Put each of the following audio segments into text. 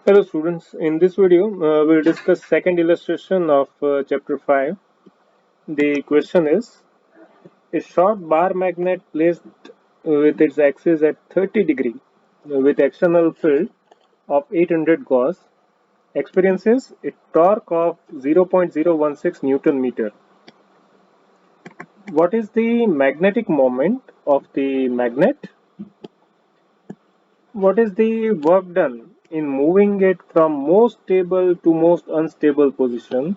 Hello students, in this video we'll discuss second illustration of chapter 5. The question is, a short bar magnet placed with its axis at 30 degree with external field of 800 Gauss experiences a torque of 0.016 Newton meter. What is the magnetic moment of the magnet? What is the work done in moving it from most stable to most unstable position?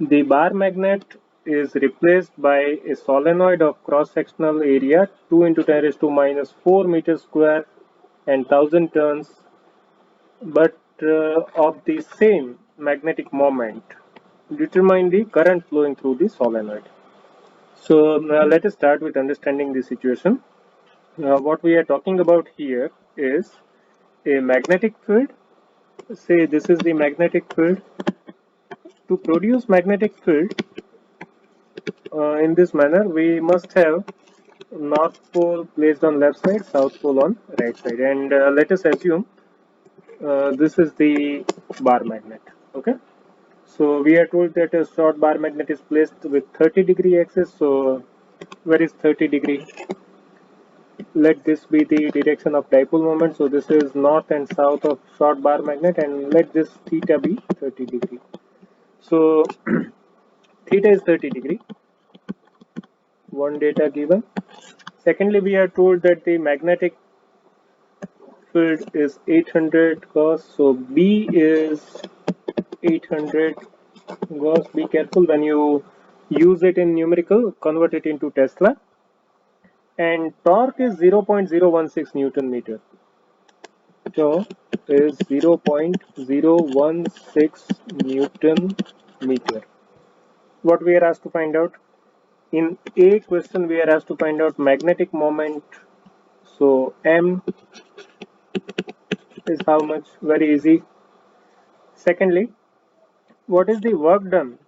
The bar magnet is replaced by a solenoid of cross-sectional area 2 into 10 raised to minus 4 meters square and 1000 turns, but of the same magnetic moment. Determine the current flowing through the solenoid. So let us start with understanding the situation. What we are talking about here is a magnetic field. Say this is the magnetic field. To produce magnetic field, in this manner we must have north pole placed on left side, south pole on right side, and let us assume this is the bar magnet. Okay, so we are told that a short bar magnet is placed with 30-degree axis. So where is 30 degree? Let this be the direction of dipole moment. So this is north and south of short bar magnet, and let this theta be 30 degree. So theta is 30 degree. One data given. Secondly, we are told that the magnetic field is 800 Gauss, so B is 800 Gauss. Be careful when you use it in numerical, convert it into Tesla. And torque is 0.016 Newton meter. Torque is 0.016 Newton meter. What we are asked to find out? In A question, we are asked to find out magnetic moment. So M is how much? Very easy. Secondly, what is the work done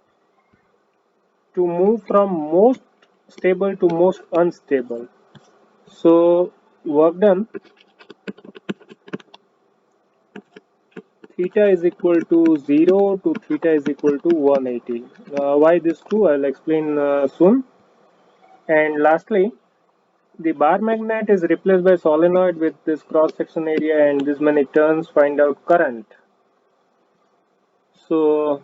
to move from most stable to most unstable? So work done, theta is equal to 0 to theta is equal to 180. Why this two? I'll explain soon. And lastly, the bar magnet is replaced by solenoid with this cross section area and this many turns. Find out current. So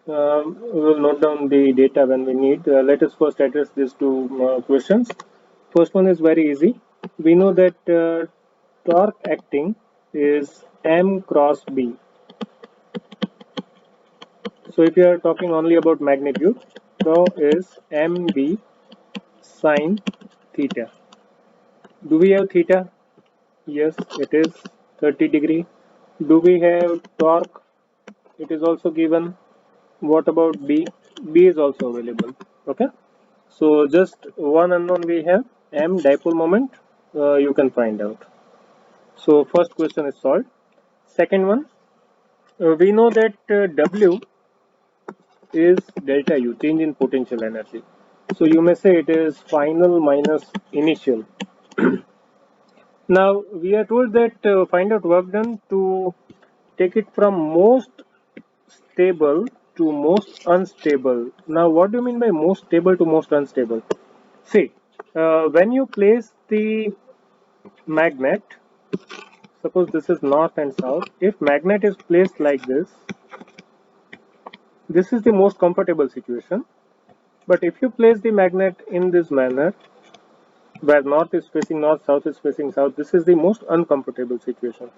we will note down the data when we need. Let us first address these two questions. First one is very easy. We know that torque acting is M cross B. So if you are talking only about magnitude, tau is MB sine theta. Do we have theta? Yes, it is 30 degree. Do we have torque? It is also given. What about B? B is also available. Okay. So just one unknown we have, M dipole moment. You can find out. So first question is solved. Second one, we know that W is delta U, change in potential energy. So you may say it is final minus initial. Now we are told that find out work done to take it from most stable to most unstable. Now what do you mean by most stable to most unstable? See, when you place the magnet, suppose this is north and south, if magnet is placed like this is the most comfortable situation. But if you place the magnet in this manner, where north is facing north, south is facing south, this is the most uncomfortable situation.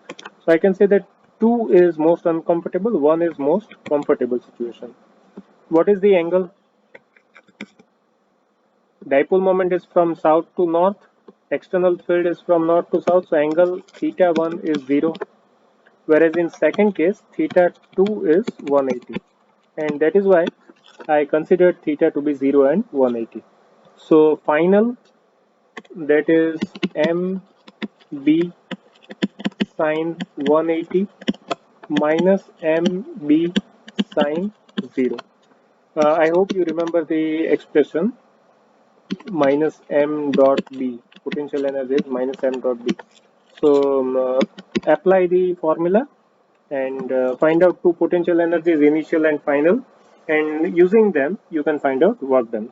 So I can say that 2 is most uncomfortable, 1 is most comfortable situation. What is the angle? Dipole moment is from south to north, external field is from north to south, so angle theta 1 is 0. Whereas in second case, theta 2 is 180. And that is why I considered theta to be 0 and 180. So final, that is MB sine 180 minus MB sine 0. I hope you remember the expression minus M dot B. Potential energy is minus M dot B. So apply the formula and find out two potential energies, initial and final, and using them you can find out work done.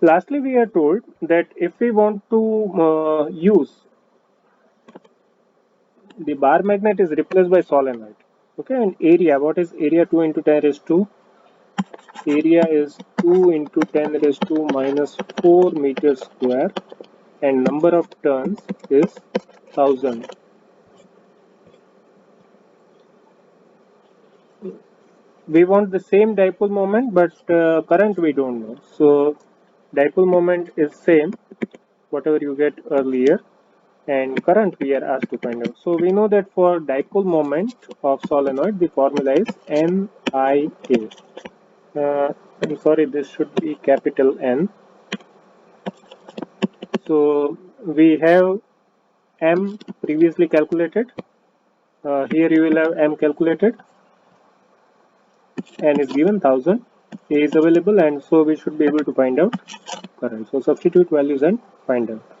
Lastly, we are told that if we want to use the bar magnet is replaced by solenoid, okay, and area, what is area? 2 into 10 raised to, area is 2 into 10 raised to minus 4 meters square, and number of turns is 1000. We want the same dipole moment, but current we don't know. So dipole moment is same, whatever you get earlier, and current we are asked to find out. So we know that for dipole moment of solenoid, the formula is NIA. I'm sorry, this should be capital N. So we have M previously calculated. Here you will have M calculated. N is given 1000. A is available, and so we should be able to find out current. So substitute values and find out.